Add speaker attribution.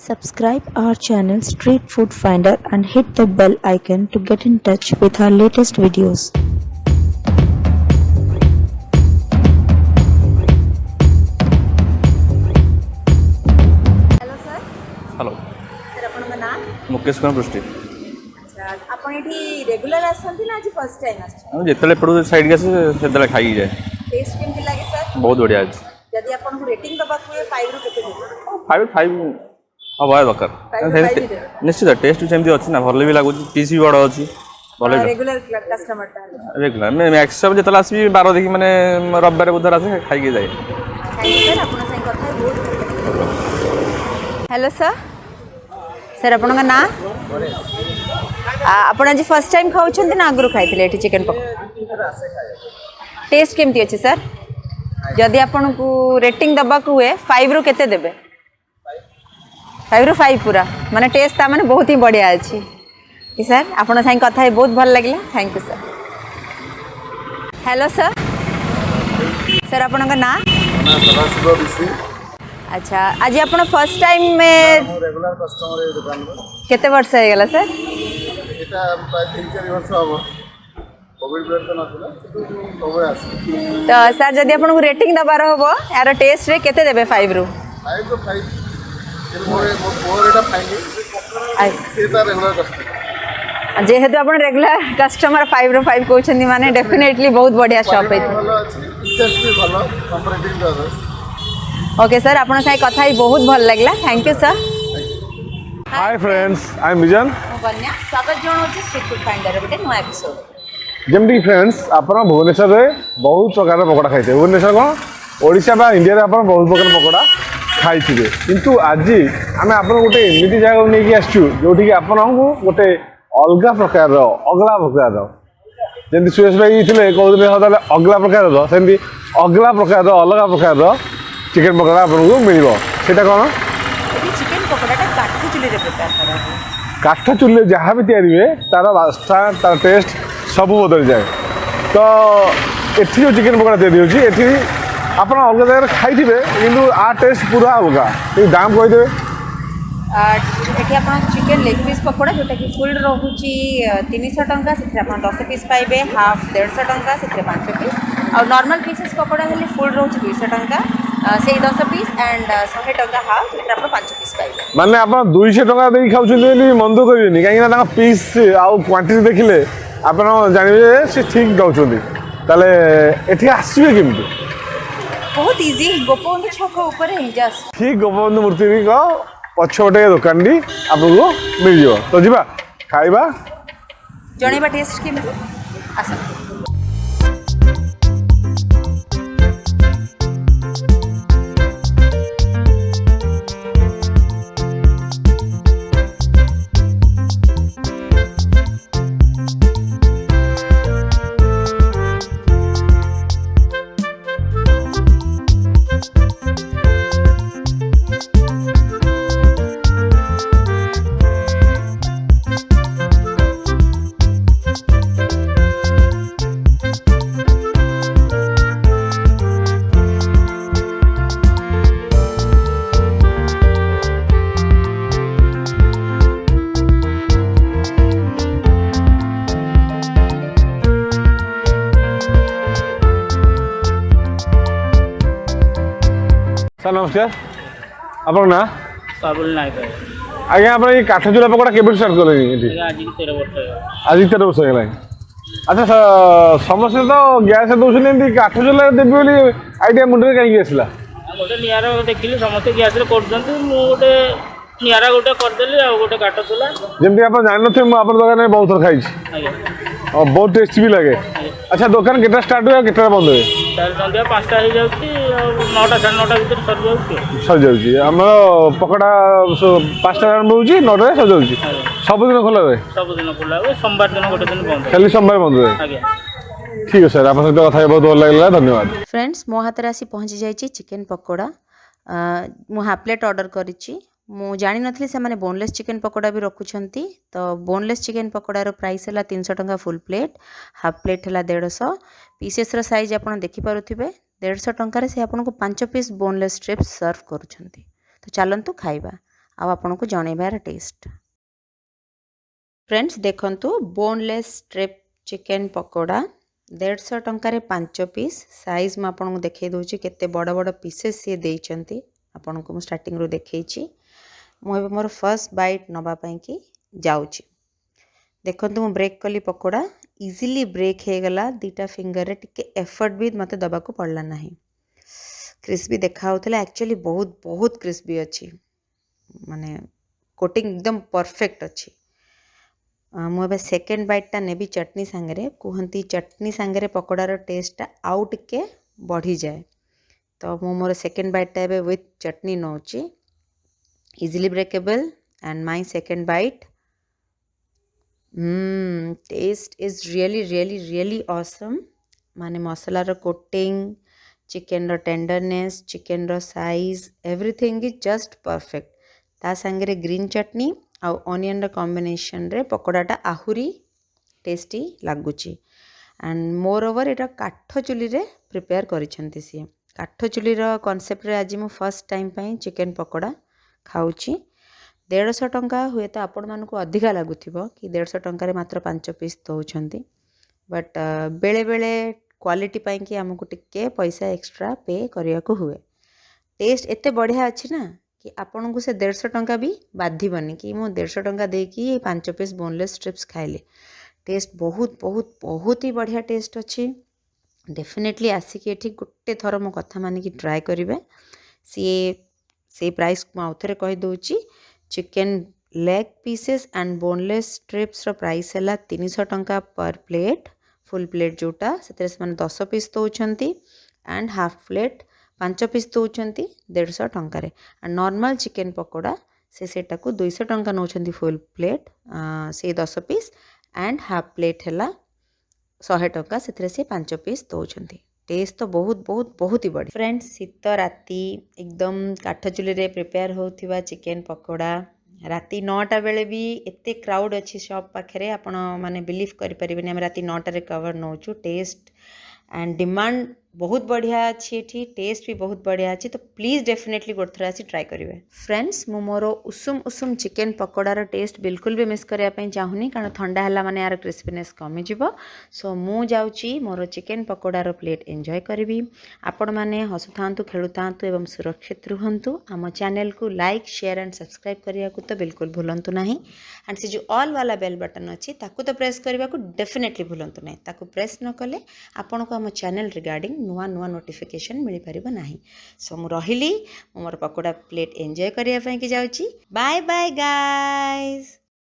Speaker 1: Subscribe our channel Street Food Finder and hit the bell icon to get in touch with our latest videos.
Speaker 2: Hello sir
Speaker 3: hello
Speaker 2: sir आपन नाम
Speaker 3: मुकेश कुमार पृष्टि
Speaker 2: अच्छा आपन एठी regular आसंती ना आज फर्स्ट टाइम आछन
Speaker 3: हम जितने पड़ू साइड के से खाई जाए
Speaker 2: टेस्ट केमती लागे सर
Speaker 3: बहुत बढ़िया आज
Speaker 2: जदी आपन को रेटिंग दबा को 5 रु केते देबे
Speaker 3: 5 हवा दरकार निश्चित टेस्ट सेमती अच्छी ना भल भी लगुच पीस भी बड़ अच्छी भल
Speaker 2: रेगुलर कस्टमर ता
Speaker 3: रेगुलर मैक्सिमम जितने आसबि 12 देखिए मैंने रविवार बुधवार आसे खाई जाए
Speaker 2: सर आपन संग कथा बहुत हेलो सर आपन का नाम आपन आज फर्स्ट टाइम खाउछन ना आगु खाइथिले एठी चिकन पकोड़ा टेस्ट केमती अछि सर जदी आपन को रेटिंग दबा को हुए 5 रु केते देबे 5 रु 5 पूरा माने टेस्ट ता माने बहुत ही बढ़िया अछि कि सर आपन संग कथा है बहुत भल लागला thank you sir hello sir आपन का नाम अच्छा आज आपन फर्स्ट टाइम में
Speaker 4: रेगुलर कस्टमर ए दुकान में
Speaker 2: केते वर्ष हो गेला सर
Speaker 4: एटा प्राय 3-4 वर्ष हबो कोविड पीरियड तो नथिला तो होय आसी
Speaker 2: तो सर जदी आपन को रेटिंग दबार होबो यार टेस्ट रे केते देबे 5 रु
Speaker 4: 5 तो 5 मोर एटा फाइनल सेटा रेगुलर कस्टमर
Speaker 2: जेहेतु आपन रेगुलर कस्टमर 5 रु 5 कहउछनी माने डेफिनेटली बहुत बढ़िया शॉप है
Speaker 4: भलो अछि टेस्ट भी भलो comparative to others
Speaker 2: okay sir आपन साइ कथा ही बहुत भल लागला thank you sir
Speaker 5: hi friends I am Vijan
Speaker 2: Banya स्वागत जणाउछि स्ट्रीट फूड फाइंडर गोटे नुआ एपिसोड
Speaker 5: जमती फ्रेंड्स आपण भुवनेश्वर रे बहुत प्रकार पकोड़ा खाइते भुवनेश्वर कौन ओडिशा बा इंडिया रे आपण बहुत प्रकार पकोड़ा खाइथिबे किंतु आज आमे आपण गोटे एमिति जगह नेकी आछू जोठी कि आपण को गोटे अलगा प्रकार रो अगला प्रकार रो जेंति सुरेश भाई थिले कहउले हदाले अगला प्रकार रो सेंति अगला प्रकार रो अलगा प्रकार रो चिकन पकोड़ा आपण को मिलिबो सेटा कोन
Speaker 2: एटी चिकन पकोड़ाटा काठ चुली रे प्रिपेयर करा
Speaker 5: काठ चुल्ली जहाँ भी तैयारी हुए तार बास्ता तार टेस्ट सब बदल जाए तो एठी जो चिकन पकोड़ा तैयारी होची एठी आप अलग जगह खाई कि आ टेस्ट पूरा अलग दाम कहीदे
Speaker 2: एटी आपन चिकन लेग पीस पकोड़ा जोटा कि फुल रहूची 300 टंका से आपन 10 पीस पाइबे हाफ 150 टंका से 5 पीस और नॉर्मल पीसेस पकोड़ा हेले फुल रहूची 200 टंका से 10 पीस एंड 100 टंका हाफ से आपन 5 पीस पाइबे
Speaker 5: माने आप 200 टंका दे खाउछन मन दुख करिवेनी कहीं पीस आउ क्वांटिटी देखिले आप जानवे से ठीक दौरान ताले एठी आसबे केमती
Speaker 2: बहुत इजी गोपबंधु छक ऊपर ही जस्ट
Speaker 5: ठीक गोपबंधु मूर्ति को पछोटे दुकान टी आपको मिल जाओ तो जीवा खाइबा
Speaker 2: जणेबा टेस्ट केमती आसा
Speaker 5: सर नमस्कार आपन ना
Speaker 6: बाबुल नायक
Speaker 5: आज्ञा आप काठ चूल्हा पकोड़ा के स्टार्ट कले
Speaker 6: आज 13 वर्ष
Speaker 5: आज 13 वर्ष है अच्छा समस्या तो गैस दौरान काठ चूल्हा देवी बोली आइडिया मुंडे कहीं आसला
Speaker 6: गोटे निआरा देखिली समस्त गैस रे कर गोटे निआरा गोटे करदेली आ गोटे काठ चूल्हा
Speaker 5: जमी आप जान थे मुझे दुकान में बहुत थर खाई और बहुत टेस्ट भी लगे अच्छा दुकान के स्टार्ट हुए के बंद हुए
Speaker 6: सन्ध्या 5टा हो जाती 9टा 9:30 भीतर सर जाऊँ
Speaker 5: सर जाऊँगी आम पकोड़ा 5टा आरंभ हो 9टा सर जाऊँगी सबुदिन खोला हुए
Speaker 6: सबुदिन खोला हुए सोमवार दिन गोटे दिन बंद
Speaker 5: खाली सोमवार बंद हुए
Speaker 6: आज्ञा
Speaker 5: ठीक है सर आप सहित कथा बहुत भल लगे धन्यवाद
Speaker 1: फ्रेंड्स मो हाथ आसी पहुँची जाइए चिकन पकोड़ा मु हाफ प्लेट ऑर्डर करिछि मु जानी नथली से माने बोनलेस चिकन पकोड़ा भी रखुछंती तो बोनलेस चिकन पकोड़ार प्राइस है 300 टंका फुल प्लेट हाफ प्लेट है 150 पीसेस रो साइज आप देखि पारुथिबे 150 टंका से आपको 5 पीस बोनलेस स्ट्रिप्स सर्व करुछंती तो चलतु खाइबा आपनको जनइबार टेस्ट। फ्रेंड्स देखंतु बोनलेस स्ट्रिप चिकेन पकोड़ा 150 टंकार 5 पीस साइज मैं आपको देखई दूची केते बड़ बड़ पीसेस सी देइचंती आपको मु स्टार्टिंग रो देखैची। मु मोर फर्स्ट बाइट नबा पई कि जाउची। देखंतु मु ब्रेक कली पकोड़ा इजीली ब्रेक हे गला दीटा फिंगर रे टिके एफर्ट भी मते दबा को पड़ला नाही। क्रिस्पी देखा होतला एक्चुअली बहुत बहुत क्रिस्पी अछि माने कोटिंग एकदम परफेक्ट अछि। मुझे सेकेंड बाइटा नेबी चटनी सांगरे कहती चटनी सांगरे पकोड़ार टेस्टा आउ टिके बढ़ी जाए तो मु मोर सेकेंड बाइटा एबे विथ चटनी नौची easily breakable and my second bite taste is really really really awesome माने मसलार कोटिंग चिकेन रो टेंडरनेस चिकेन रो size everything is just perfect ता सांगरे ग्रीन चटनी आउ ऑनियन रो कॉम्बिनेशन रे पकोड़ाटा आहुरी टेस्टी लागुची एंड मोर ओवर एटा काठ चुली रे प्रिपेयर करिसेंती सी काठ चुली रो कांसेप्ट रे आज मु फर्स्ट टाइम पई चिकेन पकोड़ा खाउची 150 टंका हुए तो आपण मानको अधिका लागुथिबो कि 150 टंका रे मात्र 5 पीस दउछंती बट बेले बेले क्वालिटी पई कि हमकु टिके पैसा एक्स्ट्रा पे करिया को हुए टेस्ट एते बढ़िया अछि ना कि आपन को से 150 टंका भी बाधिबनी कि मो 150 टंका दे कि 5 पीस बोनलेस स्ट्रिप्स खाइले टेस्ट बहुत बहुत बहुत ही बढ़िया टेस्ट अच्छी डेफिनेटली आसिक एठी गोटे थर मो कथा मानि कि ट्राई करिवे से प्राइस मु आउथरे कहि दोची chicken leg pieces and boneless strips रो प्राइस हैला 300 टंका पर प्लेट फुल प्लेट जोटा सेते से माने 10 पीस दउछंती एंड हाफ प्लेट 5 पीस दउछंती 150 टंका रे नॉर्मल चिकेन पकोड़ा सेटा को 200 टंका नौछंती फुल प्लेट से 10 पीस एंड हाफ प्लेट हैला 100 टंका से 5 पीस दउछंती टेस्ट तो बहुत बहुत बहुत ही बढ़िया। फ्रेंड्स शीत राति एकदम काठ चुली रे प्रिपेयर होथिबा चिकेन पकोड़ा राति 9टा बेले भी एते क्राउड अच्छी शॉप पाखे आपण माने बिलीव करि परिबेनी हम राति 9टा रे कवर नौचु टेस्ट एंड डिमांड बहुत बढ़िया अच्छी एठी टेस्ट भी बहुत बढ़िया अच्छी तो प्लीज डेफिनेटली गोटे थर आसी ट्राई करेंगे। फ्रेंड्स मु मोर उषुम उषुम चिकेन पकोड़ार टेस्ट बिल्कुल भी मिस करने चाहूनी कारण ठंडा है माने यार क्रिस्पीनेस कमिज सो मु जाऊँगी मोर चिकेन पकोड़ार प्लेट एंजॉय करी आपण मैंने हसु था खेलु था एवं सुरक्षित रुहतु आम चैनल को लाइक शेयर एंड सब्सक्राइब करने को तो बिल्कुल भूलु ना एंड से जो ऑल वाला बेल बटन अच्छी ताकू तो प्रेस करने को डेफिनेटली भूलु ना ताकू प्रेस न कले आपण को आम चैनल रिगार्डिंग नुआ नुआ नोटिफिकेशन मिल पारिबो नाही सो मु रहिली मोर पकोड़ा प्लेट एंजॉय करिया पई कि जाउची बाय बाय गाइस।